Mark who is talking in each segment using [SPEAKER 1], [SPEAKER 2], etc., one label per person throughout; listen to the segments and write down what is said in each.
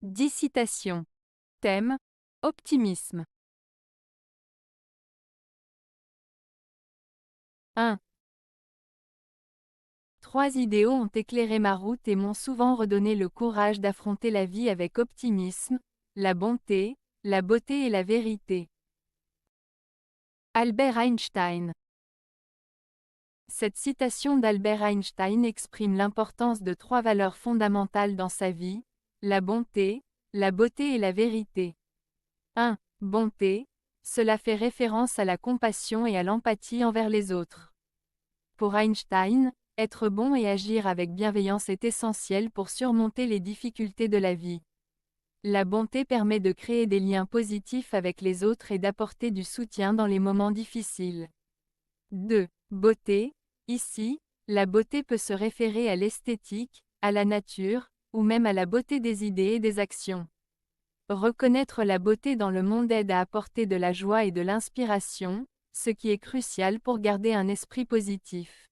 [SPEAKER 1] 10 citations. Thème: optimisme. 1. 3 idéaux ont éclairé ma route et m'ont souvent redonné le courage d'affronter la vie avec optimisme, la bonté, la beauté et la vérité. Albert Einstein. Cette citation d'Albert Einstein exprime l'importance de 3 valeurs fondamentales dans sa vie: la bonté, la beauté et la vérité. 1. Bonté. Cela fait référence à la compassion et à l'empathie envers les autres. Pour Einstein, être bon et agir avec bienveillance est essentiel pour surmonter les difficultés de la vie. La bonté permet de créer des liens positifs avec les autres et d'apporter du soutien dans les moments difficiles. 2. Beauté. Ici, la beauté peut se référer à l'esthétique, à la nature, ou même à la beauté des idées et des actions. Reconnaître la beauté dans le monde aide à apporter de la joie et de l'inspiration, ce qui est crucial pour garder un esprit positif.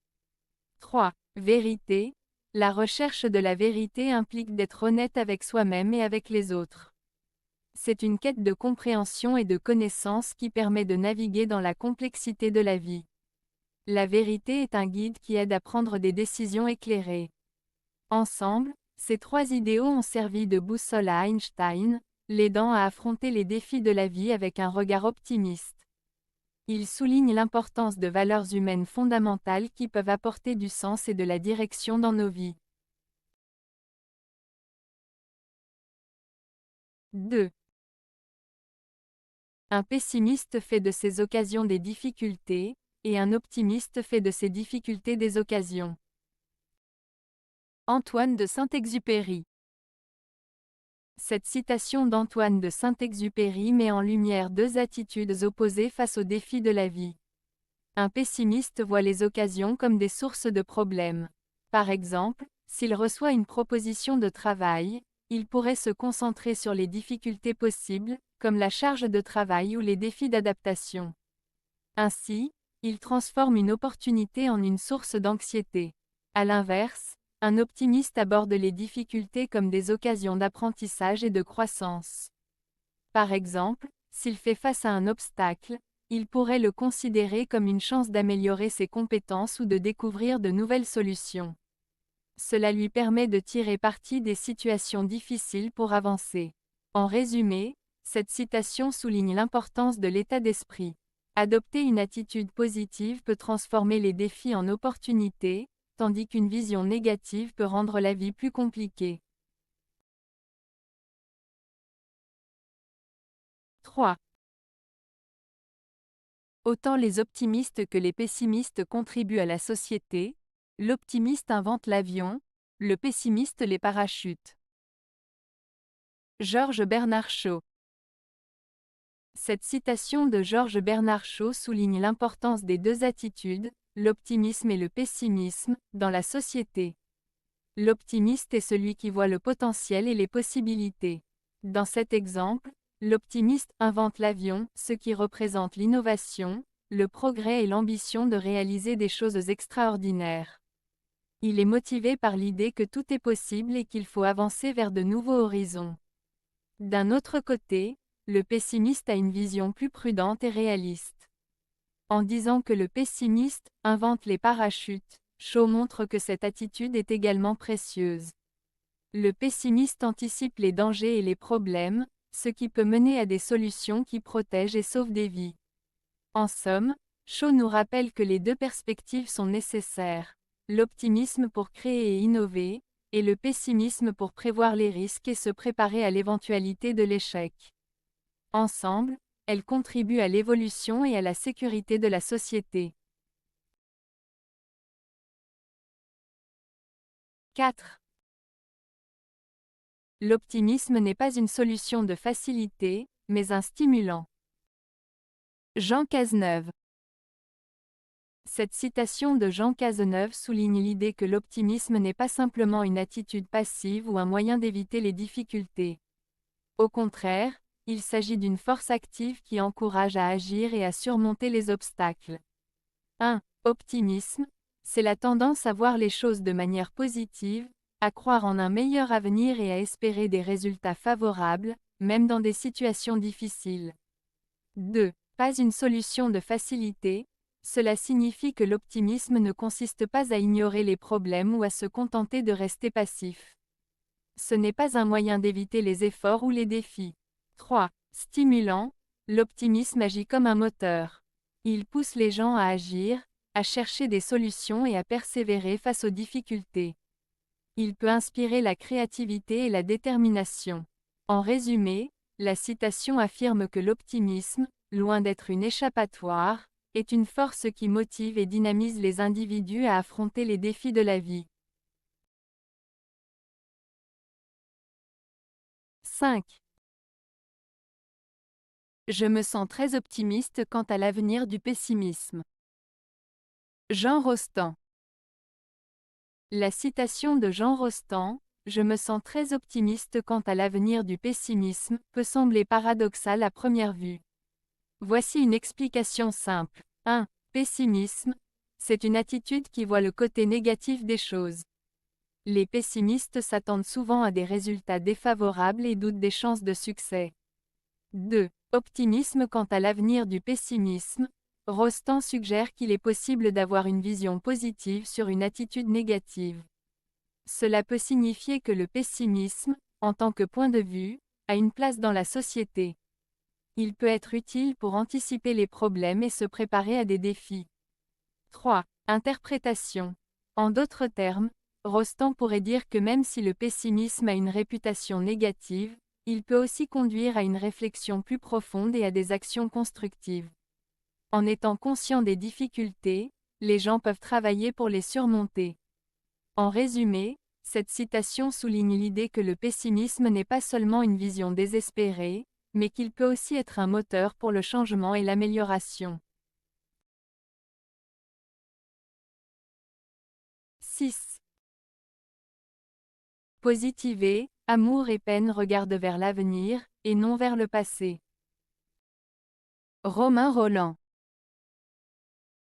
[SPEAKER 1] 3. Vérité. La recherche de la vérité implique d'être honnête avec soi-même et avec les autres. C'est une quête de compréhension et de connaissance qui permet de naviguer dans la complexité de la vie. La vérité est un guide qui aide à prendre des décisions éclairées. Ensemble, ces 3 idéaux ont servi de boussole à Einstein, l'aidant à affronter les défis de la vie avec un regard optimiste. Ils soulignent l'importance de valeurs humaines fondamentales qui peuvent apporter du sens et de la direction dans nos vies. 2. Un pessimiste fait de ses occasions des difficultés, et un optimiste fait de ses difficultés des occasions. Antoine de Saint-Exupéry. Cette citation d'Antoine de Saint-Exupéry met en lumière 2 attitudes opposées face aux défis de la vie. Un pessimiste voit les occasions comme des sources de problèmes. Par exemple, s'il reçoit une proposition de travail, il pourrait se concentrer sur les difficultés possibles, comme la charge de travail ou les défis d'adaptation. Ainsi, il transforme une opportunité en une source d'anxiété. À l'inverse, un optimiste aborde les difficultés comme des occasions d'apprentissage et de croissance. Par exemple, s'il fait face à un obstacle, il pourrait le considérer comme une chance d'améliorer ses compétences ou de découvrir de nouvelles solutions. Cela lui permet de tirer parti des situations difficiles pour avancer. En résumé, cette citation souligne l'importance de l'état d'esprit. Adopter une attitude positive peut transformer les défis en opportunités, tandis qu'une vision négative peut rendre la vie plus compliquée. 3. Autant les optimistes que les pessimistes contribuent à la société, l'optimiste invente l'avion, le pessimiste les parachutes. Georges Bernard Shaw. Cette citation de Georges Bernard Shaw souligne l'importance des 2 attitudes, l'optimisme et le pessimisme, dans la société. L'optimiste est celui qui voit le potentiel et les possibilités. Dans cet exemple, l'optimiste invente l'avion, ce qui représente l'innovation, le progrès et l'ambition de réaliser des choses extraordinaires. Il est motivé par l'idée que tout est possible et qu'il faut avancer vers de nouveaux horizons. D'un autre côté, le pessimiste a une vision plus prudente et réaliste. En disant que le pessimiste invente les parachutes, Shaw montre que cette attitude est également précieuse. Le pessimiste anticipe les dangers et les problèmes, ce qui peut mener à des solutions qui protègent et sauvent des vies. En somme, Shaw nous rappelle que les 2 perspectives sont nécessaires, l'optimisme pour créer et innover, et le pessimisme pour prévoir les risques et se préparer à l'éventualité de l'échec. Ensemble, elles contribuent à l'évolution et à la sécurité de la société. 4. L'optimisme n'est pas une solution de facilité, mais un stimulant. Jean Cazeneuve. Cette citation de Jean Cazeneuve souligne l'idée que l'optimisme n'est pas simplement une attitude passive ou un moyen d'éviter les difficultés. Au contraire, il s'agit d'une force active qui encourage à agir et à surmonter les obstacles. 1. Optimisme. C'est la tendance à voir les choses de manière positive, à croire en un meilleur avenir et à espérer des résultats favorables, même dans des situations difficiles. 2. Pas une solution de facilité. Cela signifie que l'optimisme ne consiste pas à ignorer les problèmes ou à se contenter de rester passif. Ce n'est pas un moyen d'éviter les efforts ou les défis. 3. Stimulant. L'optimisme agit comme un moteur. Il pousse les gens à agir, à chercher des solutions et à persévérer face aux difficultés. Il peut inspirer la créativité et la détermination. En résumé, la citation affirme que l'optimisme, loin d'être une échappatoire, est une force qui motive et dynamise les individus à affronter les défis de la vie. 5. Je me sens très optimiste quant à l'avenir du pessimisme. Jean Rostand. La citation de Jean Rostand, « Je me sens très optimiste quant à l'avenir du pessimisme », peut sembler paradoxale à première vue. Voici une explication simple. 1. Pessimisme. C'est une attitude qui voit le côté négatif des choses. Les pessimistes s'attendent souvent à des résultats défavorables et doutent des chances de succès. 2. Optimisme quant à l'avenir du pessimisme. Rostand suggère qu'il est possible d'avoir une vision positive sur une attitude négative. Cela peut signifier que le pessimisme, en tant que point de vue, a une place dans la société. Il peut être utile pour anticiper les problèmes et se préparer à des défis. 3. Interprétation. En d'autres termes, Rostand pourrait dire que même si le pessimisme a une réputation négative, il peut aussi conduire à une réflexion plus profonde et à des actions constructives. En étant conscient des difficultés, les gens peuvent travailler pour les surmonter. En résumé, cette citation souligne l'idée que le pessimisme n'est pas seulement une vision désespérée, mais qu'il peut aussi être un moteur pour le changement et l'amélioration. 6. Positiver, amour et peine regardent vers l'avenir, et non vers le passé. Romain Rolland.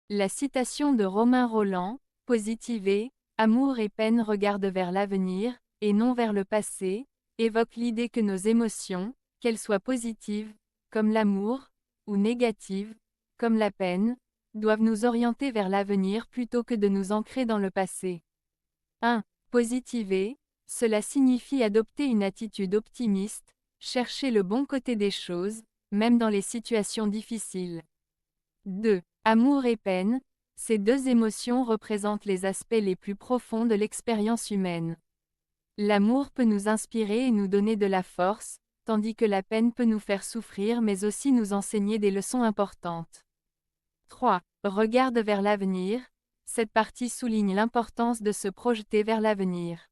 [SPEAKER 1] La citation de Romain Rolland, « Positiver, amour et peine regardent vers l'avenir, et non vers le passé », évoque l'idée que nos émotions, qu'elles soient positives, comme l'amour, ou négatives, comme la peine, doivent nous orienter vers l'avenir plutôt que de nous ancrer dans le passé. 1. Positiver, cela signifie adopter une attitude optimiste, chercher le bon côté des choses, même dans les situations difficiles. 2. Amour et peine, ces deux émotions représentent les aspects les plus profonds de l'expérience humaine. L'amour peut nous inspirer et nous donner de la force, tandis que la peine peut nous faire souffrir mais aussi nous enseigner des leçons importantes. 3. Regarde vers l'avenir, cette partie souligne l'importance de se projeter vers l'avenir.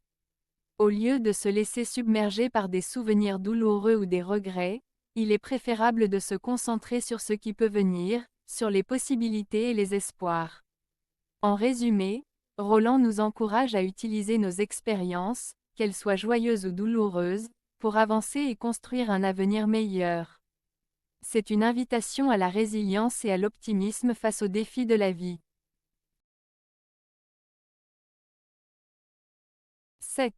[SPEAKER 1] Au lieu de se laisser submerger par des souvenirs douloureux ou des regrets, il est préférable de se concentrer sur ce qui peut venir, sur les possibilités et les espoirs. En résumé, Rolland nous encourage à utiliser nos expériences, qu'elles soient joyeuses ou douloureuses, pour avancer et construire un avenir meilleur. C'est une invitation à la résilience et à l'optimisme face aux défis de la vie. 7.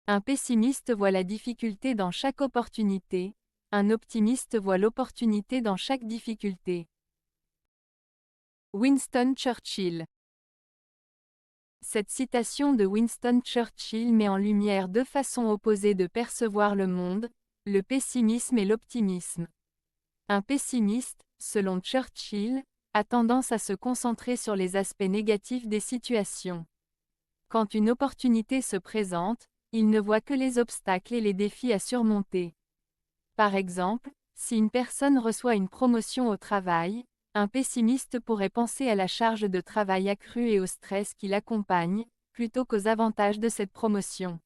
[SPEAKER 1] Un pessimiste voit la difficulté dans chaque opportunité, un optimiste voit l'opportunité dans chaque difficulté. Winston Churchill. Cette citation de Winston Churchill met en lumière deux façons opposées de percevoir le monde, le pessimisme et l'optimisme. Un pessimiste, selon Churchill, a tendance à se concentrer sur les aspects négatifs des situations. Quand une opportunité se présente, il ne voit que les obstacles et les défis à surmonter. Par exemple, si une personne reçoit une promotion au travail, un pessimiste pourrait penser à la charge de travail accrue et au stress qui l'accompagne, plutôt qu'aux avantages de cette promotion.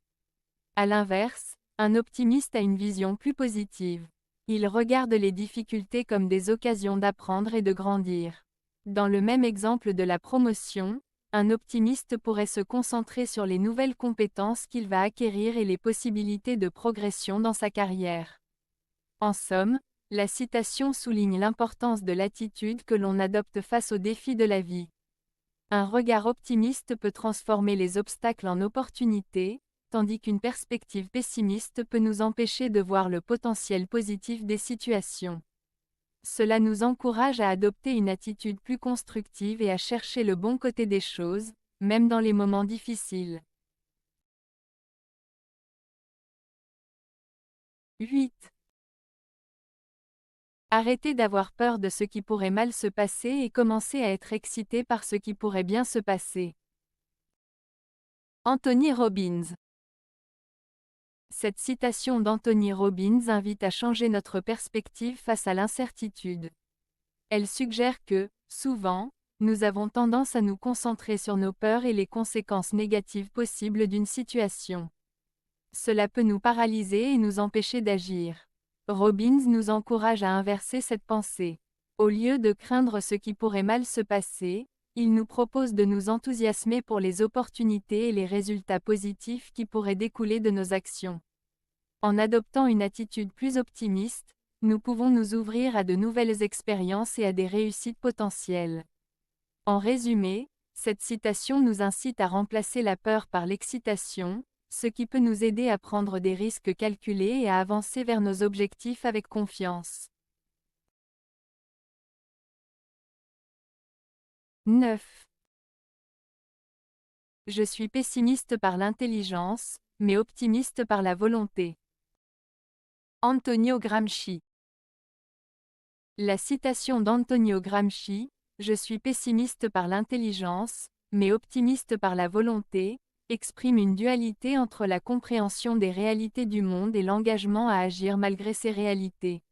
[SPEAKER 1] À l'inverse, un optimiste a une vision plus positive. Il regarde les difficultés comme des occasions d'apprendre et de grandir. Dans le même exemple de la promotion, un optimiste pourrait se concentrer sur les nouvelles compétences qu'il va acquérir et les possibilités de progression dans sa carrière. En somme, la citation souligne l'importance de l'attitude que l'on adopte face aux défis de la vie. Un regard optimiste peut transformer les obstacles en opportunités, tandis qu'une perspective pessimiste peut nous empêcher de voir le potentiel positif des situations. Cela nous encourage à adopter une attitude plus constructive et à chercher le bon côté des choses, même dans les moments difficiles. 8. Arrêtez d'avoir peur de ce qui pourrait mal se passer et commencez à être excité par ce qui pourrait bien se passer. Anthony Robbins. Cette citation d'Anthony Robbins invite à changer notre perspective face à l'incertitude. Elle suggère que, souvent, nous avons tendance à nous concentrer sur nos peurs et les conséquences négatives possibles d'une situation. Cela peut nous paralyser et nous empêcher d'agir. Robbins nous encourage à inverser cette pensée. Au lieu de craindre ce qui pourrait mal se passer, il nous propose de nous enthousiasmer pour les opportunités et les résultats positifs qui pourraient découler de nos actions. En adoptant une attitude plus optimiste, nous pouvons nous ouvrir à de nouvelles expériences et à des réussites potentielles. En résumé, cette citation nous incite à remplacer la peur par l'excitation, ce qui peut nous aider à prendre des risques calculés et à avancer vers nos objectifs avec confiance. 9. Je suis pessimiste par l'intelligence, mais optimiste par la volonté. Antonio Gramsci. La citation d'Antonio Gramsci, « Je suis pessimiste par l'intelligence, mais optimiste par la volonté », exprime une dualité entre la compréhension des réalités du monde et l'engagement à agir malgré ces réalités.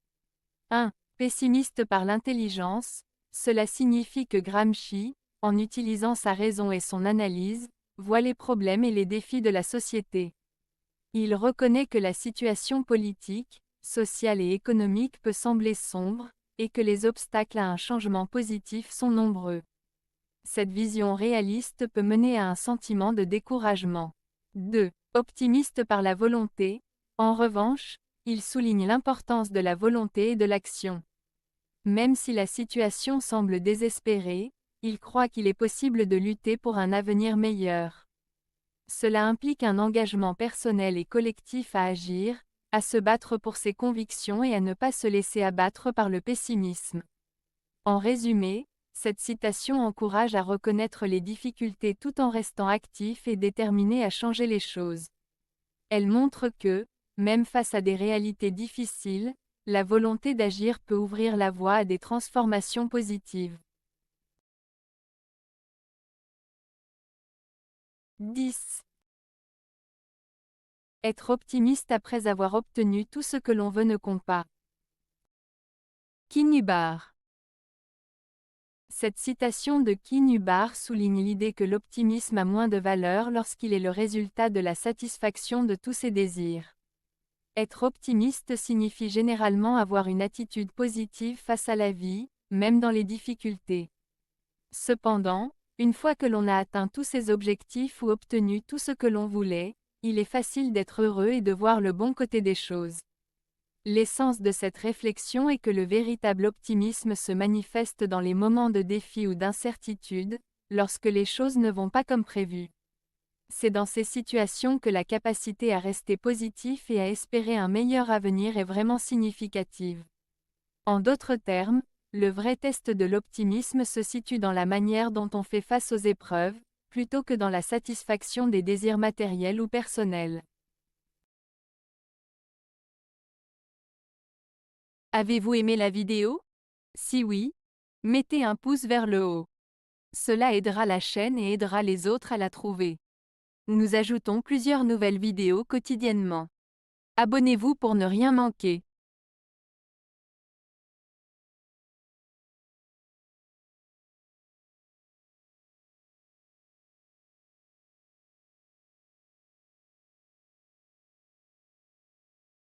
[SPEAKER 1] 1. Pessimiste par l'intelligence, cela signifie que Gramsci, en utilisant sa raison et son analyse, voit les problèmes et les défis de la société. Il reconnaît que la situation politique, sociale et économique peut sembler sombre, et que les obstacles à un changement positif sont nombreux. Cette vision réaliste peut mener à un sentiment de découragement. 2. Optimiste par la volonté, en revanche, il souligne l'importance de la volonté et de l'action. Même si la situation semble désespérée, il croit qu'il est possible de lutter pour un avenir meilleur. Cela implique un engagement personnel et collectif à agir, à se battre pour ses convictions et à ne pas se laisser abattre par le pessimisme. En résumé, cette citation encourage à reconnaître les difficultés tout en restant actif et déterminé à changer les choses. Elle montre que, même face à des réalités difficiles, la volonté d'agir peut ouvrir la voie à des transformations positives. 10. Être optimiste après avoir obtenu tout ce que l'on veut ne compte pas. Kinubar. Cette citation de Kinubar souligne l'idée que l'optimisme a moins de valeur lorsqu'il est le résultat de la satisfaction de tous ses désirs. Être optimiste signifie généralement avoir une attitude positive face à la vie, même dans les difficultés. Cependant, une fois que l'on a atteint tous ses objectifs ou obtenu tout ce que l'on voulait, il est facile d'être heureux et de voir le bon côté des choses. L'essence de cette réflexion est que le véritable optimisme se manifeste dans les moments de défi ou d'incertitude, lorsque les choses ne vont pas comme prévu. C'est dans ces situations que la capacité à rester positif et à espérer un meilleur avenir est vraiment significative. En d'autres termes, le vrai test de l'optimisme se situe dans la manière dont on fait face aux épreuves, plutôt que dans la satisfaction des désirs matériels ou personnels. Avez-vous aimé la vidéo? Si oui, mettez un pouce vers le haut. Cela aidera la chaîne et aidera les autres à la trouver. Nous ajoutons plusieurs nouvelles vidéos quotidiennement. Abonnez-vous pour ne rien manquer.